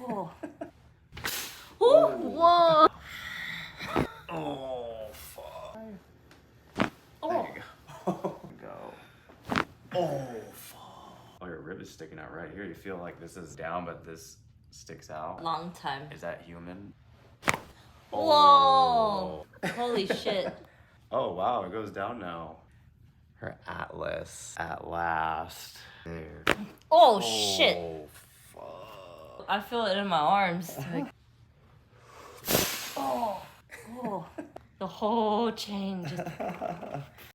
Oh. Whoa. Oh, fuck. Oh. There you go. Oh, fuck. Oh, your rib is sticking out right here. You feel like this is down, but this sticks out. Long time. Is that human? Whoa. Holy shit. Oh, wow. It goes down now. Her atlas. At last. There. Oh, shit. Oh, fuck. I feel it in my arms. Oh. The whole chain just